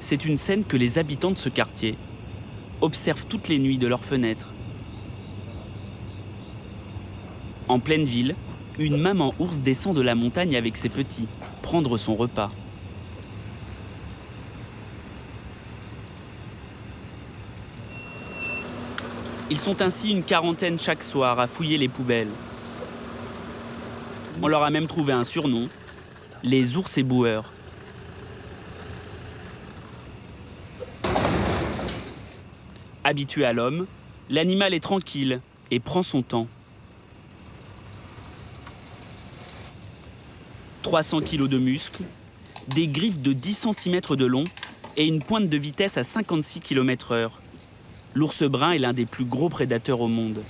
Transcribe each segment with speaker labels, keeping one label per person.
Speaker 1: C'est une scène que les habitants de ce quartier observent toutes les nuits de leurs fenêtres. En pleine ville, une maman ours descend de la montagne avec ses petits, prendre son repas. Ils sont ainsi une quarantaine chaque soir à fouiller les poubelles. On leur a même trouvé un surnom, les ours éboueurs. Habitué à l'homme, l'animal est tranquille et prend son temps. 300 kg de muscles, des griffes de 10 cm de long et une pointe de vitesse à 56 km/h. L'ours brun est l'un des plus gros prédateurs au monde.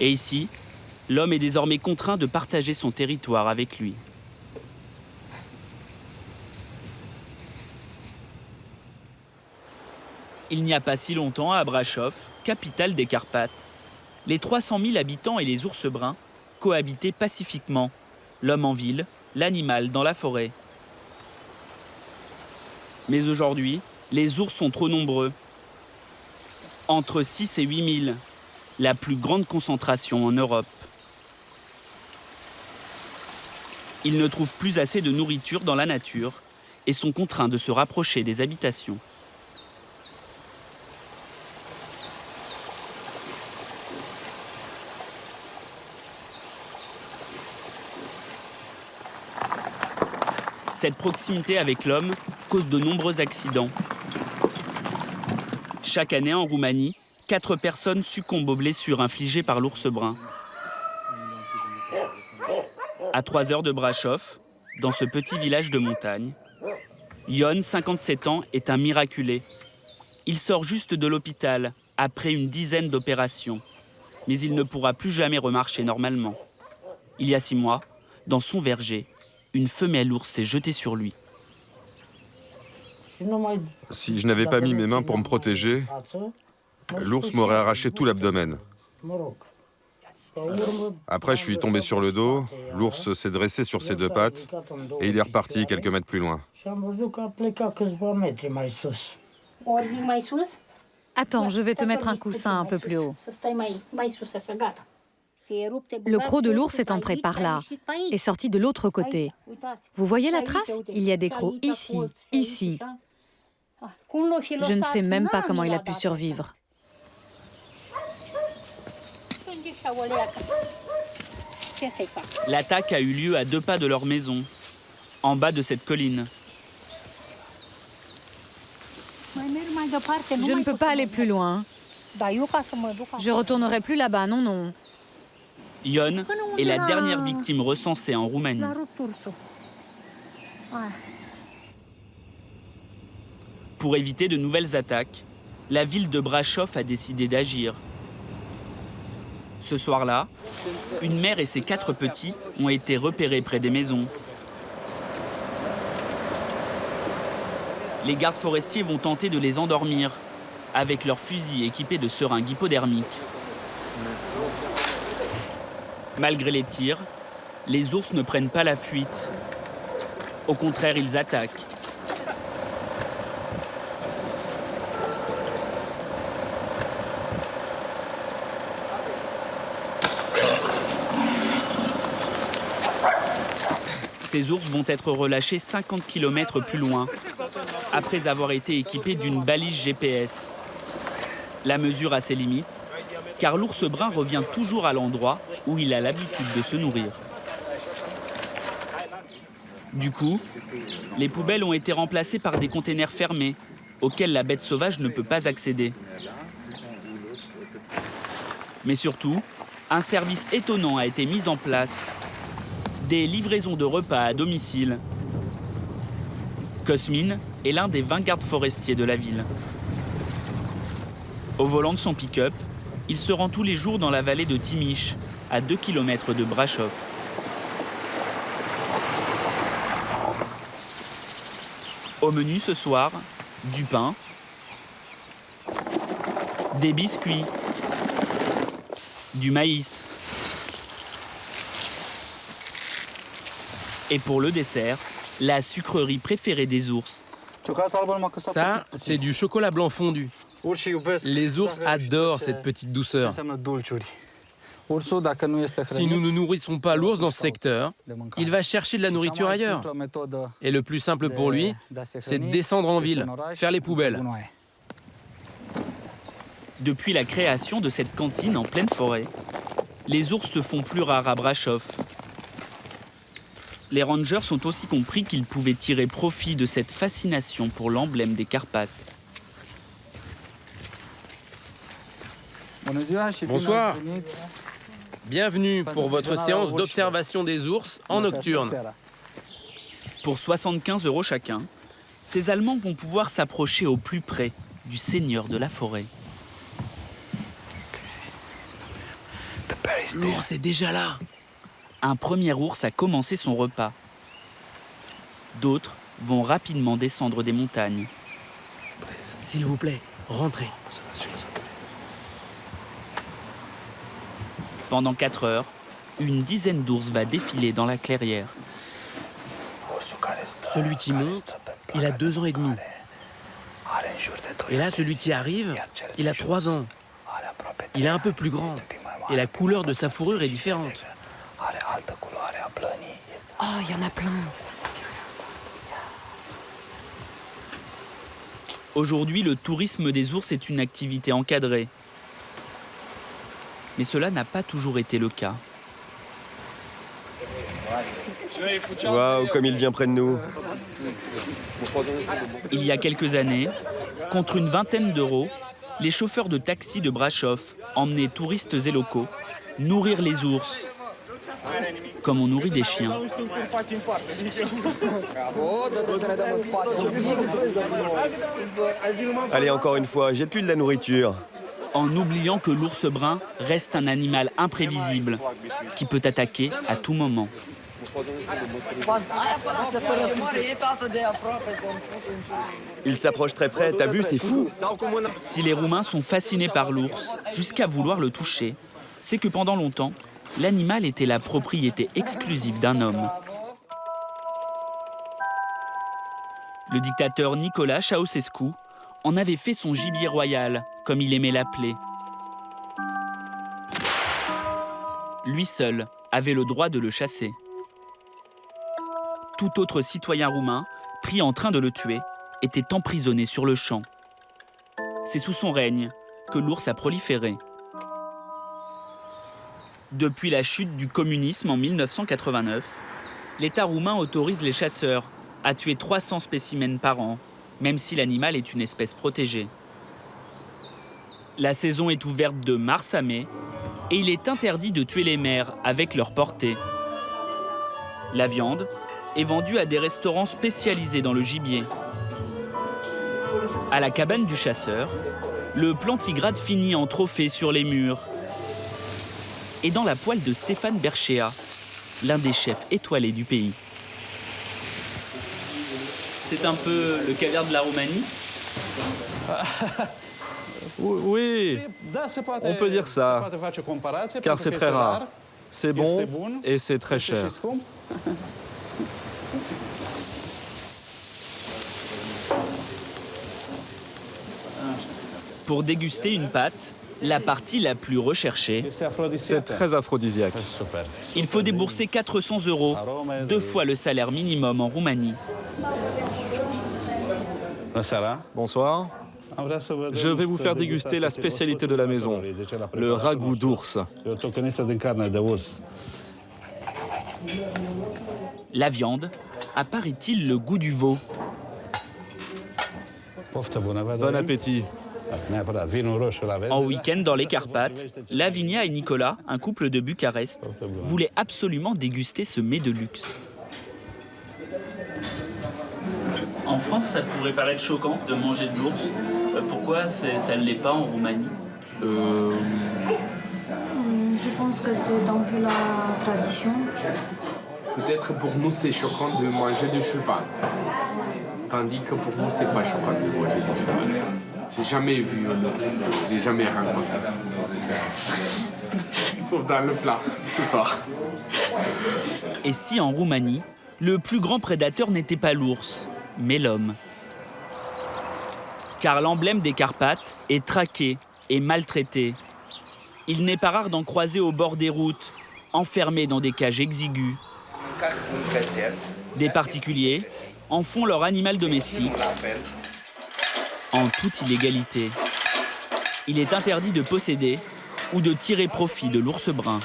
Speaker 1: Et ici, l'homme est désormais contraint de partager son territoire avec lui. Il n'y a pas si longtemps, à Brașov, capitale des Carpates, les 300 000 habitants et les ours bruns cohabitaient pacifiquement, l'homme en ville, l'animal dans la forêt. Mais aujourd'hui, les ours sont trop nombreux. Entre 6 et 8 000, la plus grande concentration en Europe. Ils ne trouvent plus assez de nourriture dans la nature et sont contraints de se rapprocher des habitations. Cette proximité avec l'homme cause de nombreux accidents. Chaque année en Roumanie, 4 personnes succombent aux blessures infligées par l'ours brun. À 3 heures de Brașov, dans ce petit village de montagne, Ion, 57 ans, est un miraculé. Il sort juste de l'hôpital après une dizaine d'opérations, mais il ne pourra plus jamais remarcher normalement. Il y a 6 mois, dans son verger, une femelle ours s'est jetée sur lui.
Speaker 2: Si je n'avais pas mis mes mains pour me protéger, l'ours m'aurait arraché tout l'abdomen. Après, je suis tombé sur le dos, l'ours s'est dressé sur ses 2 pattes et il est reparti quelques mètres plus loin.
Speaker 3: Attends, je vais te mettre un coussin un peu plus haut. Le croc de l'ours est entré par là et sorti de l'autre côté. Vous voyez la trace? Il y a des crocs ici, ici. Je ne sais même pas comment il a pu survivre.
Speaker 1: L'attaque a eu lieu à 2 pas de leur maison, en bas de cette colline.
Speaker 3: Je ne peux pas aller plus loin. Je retournerai plus là-bas, non, non.
Speaker 1: Ion est la dernière victime recensée en Roumanie. Pour éviter de nouvelles attaques, la ville de Brașov a décidé d'agir. Ce soir-là, une mère et ses 4 petits ont été repérés près des maisons. Les gardes forestiers vont tenter de les endormir avec leurs fusils équipés de seringues hypodermiques. Malgré les tirs, les ours ne prennent pas la fuite. Au contraire, ils attaquent. Ces ours vont être relâchés 50 km plus loin, après avoir été équipés d'une balise GPS. La mesure a ses limites, car l'ours brun revient toujours à l'endroit où il a l'habitude de se nourrir. Du coup, les poubelles ont été remplacées par des containers fermés, auxquels la bête sauvage ne peut pas accéder. Mais surtout, un service étonnant a été mis en place. Des livraisons de repas à domicile. Cosmin est l'un des 20 gardes forestiers de la ville. Au volant de son pick-up, il se rend tous les jours dans la vallée de Timiș, à 2 km de Brașov. Au menu ce soir, du pain, des biscuits, du maïs. Et pour le dessert, la sucrerie préférée des ours.
Speaker 4: Ça, c'est du chocolat blanc fondu. Les ours adorent cette petite douceur. Si nous ne nourrissons pas l'ours dans ce secteur, il va chercher de la nourriture ailleurs. Et le plus simple pour lui, c'est de descendre en ville, faire les poubelles.
Speaker 1: Depuis la création de cette cantine en pleine forêt, les ours se font plus rares à Brasov. Les rangers ont aussi compris qu'ils pouvaient tirer profit de cette fascination pour l'emblème des Carpates.
Speaker 4: Bonsoir. Bienvenue pour votre séance d'observation des ours en nocturne.
Speaker 1: Pour 75 € chacun, ces Allemands vont pouvoir s'approcher au plus près du seigneur de la forêt.
Speaker 4: L'ours est déjà là.
Speaker 1: Un premier ours a commencé son repas. D'autres vont rapidement descendre des montagnes.
Speaker 4: S'il vous plaît, rentrez.
Speaker 1: Pendant 4 heures, une dizaine d'ours va défiler dans la clairière.
Speaker 4: Celui qui monte, il a 2 ans et demi. Et là, celui qui arrive, il a 3 ans. Il est un peu plus grand. Et la couleur de sa fourrure est différente.
Speaker 3: Oh, il y en a plein.
Speaker 1: Aujourd'hui, le tourisme des ours est une activité encadrée. Mais cela n'a pas toujours été le cas.
Speaker 5: Waouh, comme il vient près de nous.
Speaker 1: Il y a quelques années, contre une vingtaine d'euros, les chauffeurs de taxi de Brasov emmenaient touristes et locaux nourrir les ours, comme on nourrit des chiens.
Speaker 5: Allez, encore une fois, j'ai plus de la nourriture.
Speaker 1: En oubliant que l'ours brun reste un animal imprévisible qui peut attaquer à tout moment.
Speaker 5: Il s'approche très près, t'as vu, c'est fou.
Speaker 1: Si les Roumains sont fascinés par l'ours, jusqu'à vouloir le toucher, c'est que pendant longtemps, l'animal était la propriété exclusive d'un homme. Le dictateur Nicolae Ceausescu en avait fait son gibier royal, comme il aimait l'appeler. Lui seul avait le droit de le chasser. Tout autre citoyen roumain, pris en train de le tuer, était emprisonné sur le champ. C'est sous son règne que l'ours a proliféré. Depuis la chute du communisme en 1989, l'État roumain autorise les chasseurs à tuer 300 spécimens par an, même si l'animal est une espèce protégée. La saison est ouverte de mars à mai et il est interdit de tuer les mères avec leur portée. La viande est vendue à des restaurants spécialisés dans le gibier. À la cabane du chasseur, le plantigrade finit en trophée sur les murs. Et dans la poêle de Stéphane Berchea, l'un des chefs étoilés du pays. C'est un peu le caviar de la Roumanie.
Speaker 6: Oui, on peut dire ça, car c'est très rare. C'est bon et c'est très cher.
Speaker 1: Pour déguster une pâte, la partie la plus recherchée,
Speaker 6: C'est très aphrodisiaque.
Speaker 1: il faut débourser 400 €, 2 fois le salaire minimum en Roumanie.
Speaker 6: Bonsoir. Je vais vous faire déguster la spécialité de la maison, le ragoût d'ours.
Speaker 1: La viande a, paraît-il, le goût du veau.
Speaker 6: Bon appétit.
Speaker 1: En week-end dans les Carpates, Lavinia et Nicolas, un couple de Bucarest, voulaient absolument déguster ce mets de luxe. En France, ça pourrait paraître choquant de manger de l'ours. Pourquoi ça ne l'est pas en Roumanie?
Speaker 7: Je pense que c'est un peu la tradition.
Speaker 8: Peut-être pour nous c'est choquant de manger du cheval. Tandis que pour nous c'est pas choquant de manger du cheval. J'ai jamais vu un ours, j'ai jamais rencontré. Sauf dans le plat ce soir.
Speaker 1: Et si en Roumanie, Le plus grand prédateur n'était pas l'ours, mais l'homme. Car l'emblème des Carpates est traqué et maltraité. Il n'est pas rare d'en croiser au bord des routes, enfermés dans des cages exiguës. Des particuliers en font leur animal domestique, en toute illégalité. Il est interdit de posséder ou de tirer profit de l'ours brun.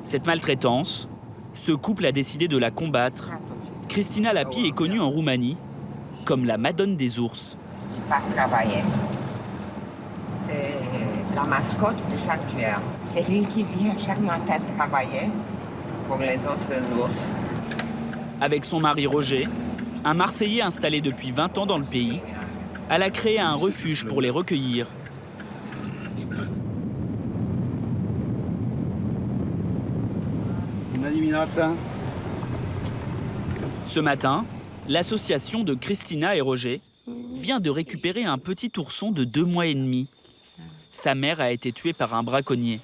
Speaker 1: Cette maltraitance, ce couple a décidé de la combattre. Cristina Lapi est connue en Roumanie comme la Madone des ours.
Speaker 9: Pas travailler. C'est la mascotte du sanctuaire. C'est lui qui vient chaque matin travailler pour les autres ours.
Speaker 1: Avec son mari Roger, un Marseillais installé depuis 20 ans dans le pays, elle a créé un refuge pour les recueillir. Ce matin, l'association de Cristina et Roger vient de récupérer un petit ourson de 2 mois et demi. Sa mère a été tuée par un braconnier.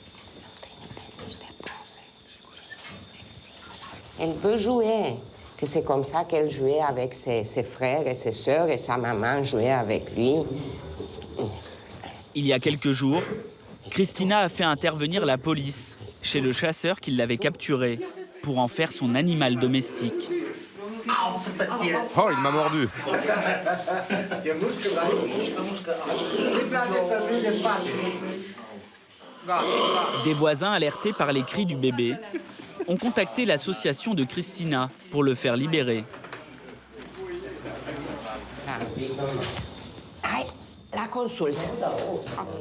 Speaker 9: Elle veut jouer, que c'est comme ça qu'elle jouait avec ses frères et ses sœurs et sa maman jouait avec lui.
Speaker 1: Il y a quelques jours, Cristina a fait intervenir la police chez le chasseur qui l'avait capturé pour en faire son animal domestique.
Speaker 2: Oh, il m'a mordu.
Speaker 1: Des voisins alertés par les cris du bébé ont contacté l'association de Cristina pour le faire libérer.
Speaker 9: La consulte.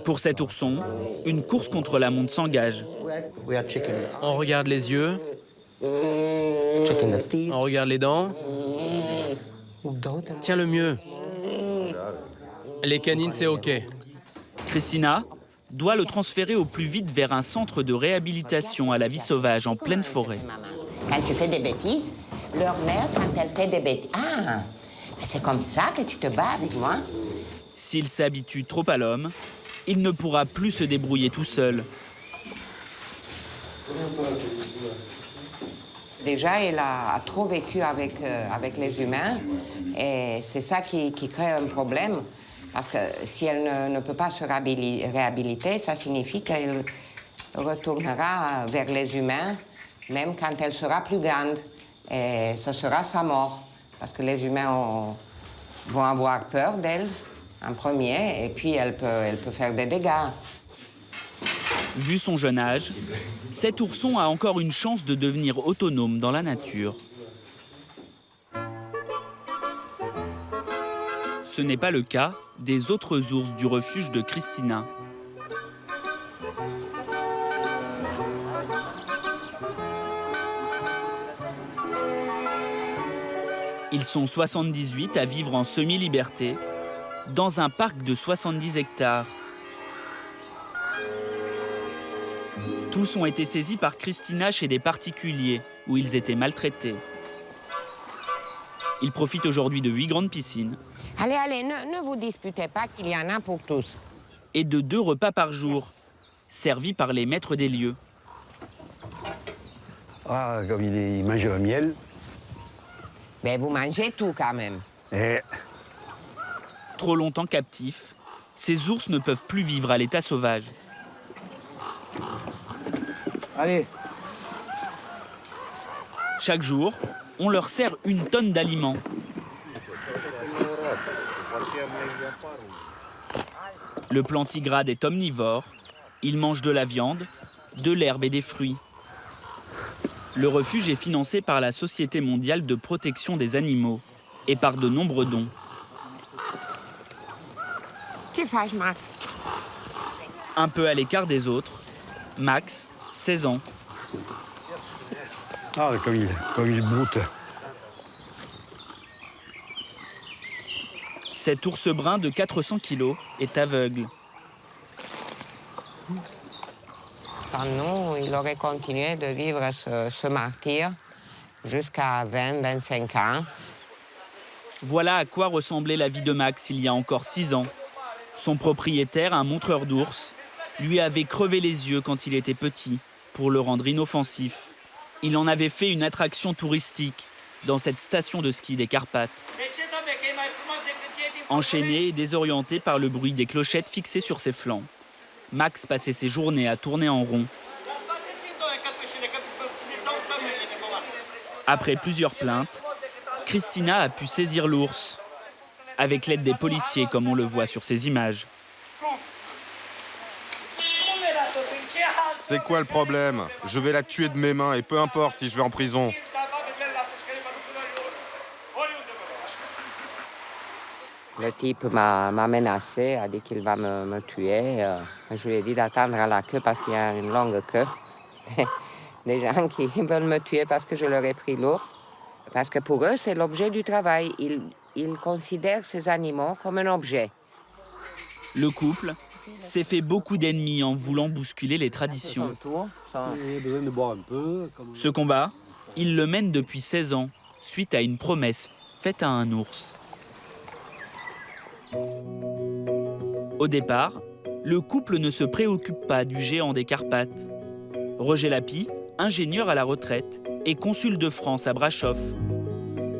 Speaker 1: Pour cet ourson, une course contre la montre s'engage.
Speaker 4: On regarde les yeux, on regarde les dents. Tiens le mieux. Les canines, c'est OK.
Speaker 1: Cristina doit le transférer au plus vite vers un centre de réhabilitation à la vie sauvage en pleine forêt.
Speaker 9: Quand tu fais des bêtises, leur mère, quand elle fait des bêtises... Ah, c'est comme ça que tu te bats avec moi?
Speaker 1: S'il s'habitue trop à l'homme, il ne pourra plus se débrouiller tout seul.
Speaker 9: Déjà, elle a trop vécu avec les humains et c'est ça qui crée un problème. Parce que si elle ne peut pas se réhabiliter, ça signifie qu'elle retournera vers les humains, même quand elle sera plus grande. Et ce sera sa mort. Parce que les humains vont avoir peur d'elle en premier et puis elle peut faire des dégâts.
Speaker 1: Vu son jeune âge, cet ourson a encore une chance de devenir autonome dans la nature. Ce n'est pas le cas des autres ours du refuge de Cristina. Ils sont 78 à vivre en semi-liberté dans un parc de 70 hectares. Tous ont été saisis par Cristina chez des particuliers où ils étaient maltraités. Ils profitent aujourd'hui de 8 grandes piscines.
Speaker 9: Allez, ne vous disputez pas qu'il y en a pour tous.
Speaker 1: Et de 2 repas par jour, servis par les maîtres des lieux.
Speaker 10: Ah, comme il mange le miel.
Speaker 9: Mais vous mangez tout quand même.
Speaker 10: Et...
Speaker 1: Trop longtemps captifs, ces ours ne peuvent plus vivre à l'état sauvage.
Speaker 10: Allez.
Speaker 1: Chaque jour, on leur sert 1 tonne d'aliments. Le plantigrade est omnivore. Il mange de la viande, de l'herbe et des fruits. Le refuge est financé par la Société mondiale de protection des animaux et par de nombreux dons.
Speaker 9: Tu fais, Max.
Speaker 1: Un peu à l'écart des autres, Max, 16 ans.
Speaker 10: Ah, comme il broute.
Speaker 1: Cet ours brun de 400 kilos est aveugle.
Speaker 9: Sans nous, il aurait continué de vivre ce martyre jusqu'à 20-25 ans.
Speaker 1: Voilà à quoi ressemblait la vie de Max il y a encore 6 ans. Son propriétaire, un montreur d'ours, lui avait crevé les yeux quand il était petit pour le rendre inoffensif. Il en avait fait une attraction touristique dans cette station de ski des Carpates. Enchaîné et désorienté par le bruit des clochettes fixées sur ses flancs, Max passait ses journées à tourner en rond. Après plusieurs plaintes, Christina a pu saisir l'ours, avec l'aide des policiers comme on le voit sur ces images.
Speaker 2: C'est quoi le problème? Je vais la tuer de mes mains et peu importe si je vais en prison.
Speaker 9: Le type m'a menacé, a dit qu'il va me tuer. Je lui ai dit d'attendre à la queue parce qu'il y a une longue queue. Des gens qui veulent me tuer parce que je leur ai pris l'ours. Parce que pour eux, c'est l'objet du travail. Ils considèrent ces animaux comme un objet.
Speaker 1: Le couple s'est fait beaucoup d'ennemis en voulant bousculer les traditions. Ce combat, il le mène depuis 16 ans, suite à une promesse faite à un ours. Au départ, le couple ne se préoccupe pas du géant des Carpates. Roger Lapie, ingénieur à la retraite et consul de France à Brasov.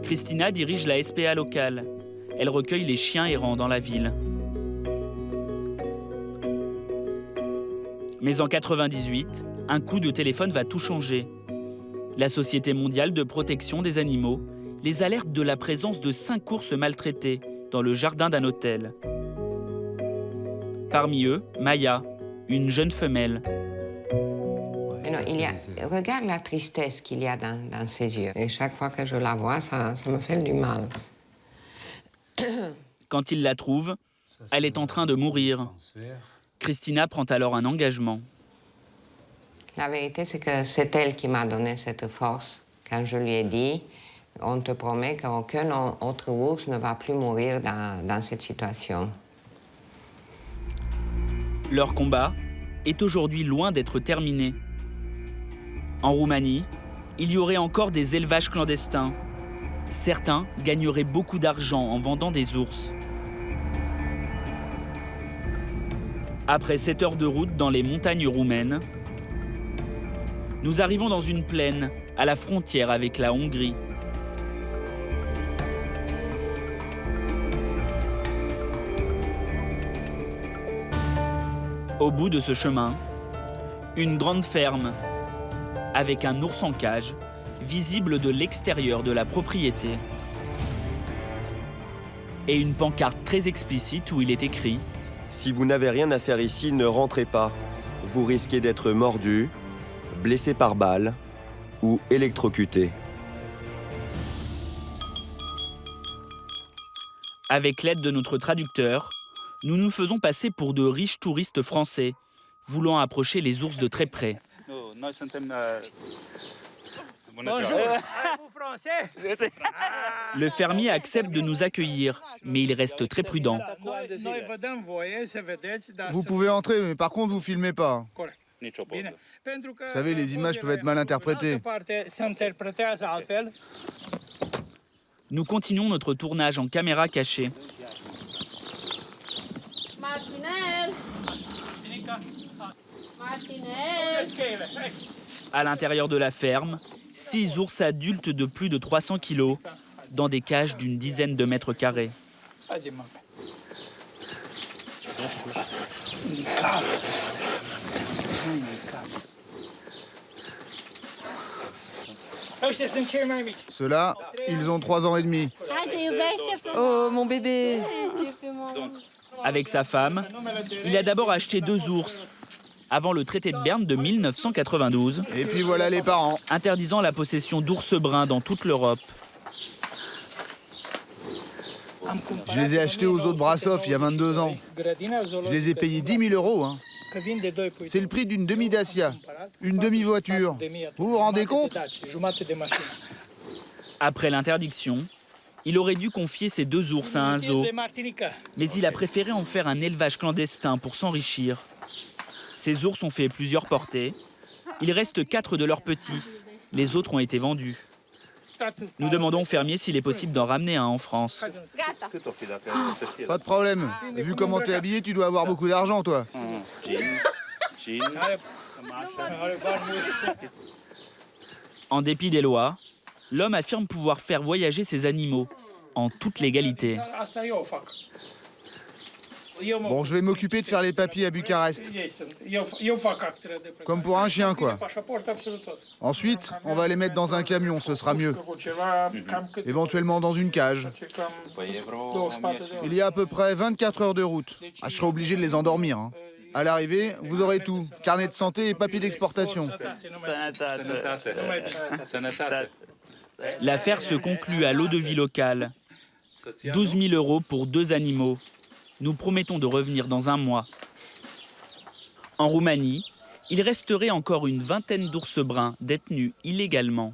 Speaker 1: Christina dirige la SPA locale. Elle recueille les chiens errants dans la ville. Mais en 98, un coup de téléphone va tout changer. La Société mondiale de protection des animaux les alerte de la présence de 5 ours maltraités dans le jardin d'un hôtel. Parmi eux, Maya, une jeune femelle.
Speaker 9: Non, regarde la tristesse qu'il y a dans ses yeux. Et chaque fois que je la vois, ça me fait du mal.
Speaker 1: Quand il la trouve, elle est en train de mourir. Christina prend alors un engagement.
Speaker 9: La vérité, c'est que c'est elle qui m'a donné cette force. Quand je lui ai dit, on te promet qu'aucun autre ours ne va plus mourir dans cette situation.
Speaker 1: Leur combat est aujourd'hui loin d'être terminé. En Roumanie, il y aurait encore des élevages clandestins. Certains gagneraient beaucoup d'argent en vendant des ours. Après 7 heures de route dans les montagnes roumaines, nous arrivons dans une plaine à la frontière avec la Hongrie. Au bout de ce chemin, une grande ferme avec un ours en cage, visible de l'extérieur de la propriété. Et une pancarte très explicite où il est écrit
Speaker 5: « Si vous n'avez rien à faire ici, ne rentrez pas. Vous risquez d'être mordu, blessé par balle ou électrocuté. »
Speaker 1: Avec l'aide de notre traducteur, nous nous faisons passer pour de riches touristes français, voulant approcher les ours de très près.
Speaker 11: Bonjour,
Speaker 1: Le fermier accepte de nous accueillir, mais il reste très prudent.
Speaker 12: Vous pouvez entrer, mais par contre, vous filmez pas. Vous savez, les images peuvent être mal interprétées.
Speaker 1: Nous continuons notre tournage en caméra cachée. À l'intérieur de la ferme, 6 ours adultes de plus de 300 kilos, dans des cages d'une dizaine de mètres carrés.
Speaker 12: Ceux-là, ils ont 3 ans et demi.
Speaker 13: Oh, mon bébé!
Speaker 1: Avec sa femme, il a d'abord acheté 2 ours, avant le traité de Berne de 1992.
Speaker 12: Et puis voilà les parents.
Speaker 1: Interdisant la possession d'ours bruns dans toute l'Europe.
Speaker 12: Je les ai achetés aux eaux de Brasov il y a 22 ans. Je les ai payés 10 000 €. Hein. C'est le prix d'une demi-Dacia, une demi-voiture. Vous vous rendez compte?
Speaker 1: Après l'interdiction, il aurait dû confier ces 2 ours à un zoo. Mais il a préféré en faire un élevage clandestin pour s'enrichir. Ces ours ont fait plusieurs portées. Il reste 4 de leurs petits. Les autres ont été vendus. Nous demandons au fermier s'il est possible d'en ramener un en France.
Speaker 12: Pas de problème. Vu comment t'es habillé, tu dois avoir beaucoup d'argent, toi.
Speaker 1: En dépit des lois, l'homme affirme pouvoir faire voyager ses animaux en toute légalité.
Speaker 12: Bon, je vais m'occuper de faire les papiers à Bucarest. Comme pour un chien, quoi. Ensuite, on va les mettre dans un camion, ce sera mieux. Éventuellement dans une cage. Il y a à peu près 24 heures de route. Ah, je serai obligé de les endormir. Hein. À l'arrivée, vous aurez tout. Carnet de santé et papier d'exportation.
Speaker 1: L'affaire se conclut à l'eau de vie locale. 12 000 € pour 2 animaux. Nous promettons de revenir dans un mois. En Roumanie, il resterait encore une vingtaine d'ours bruns détenus illégalement.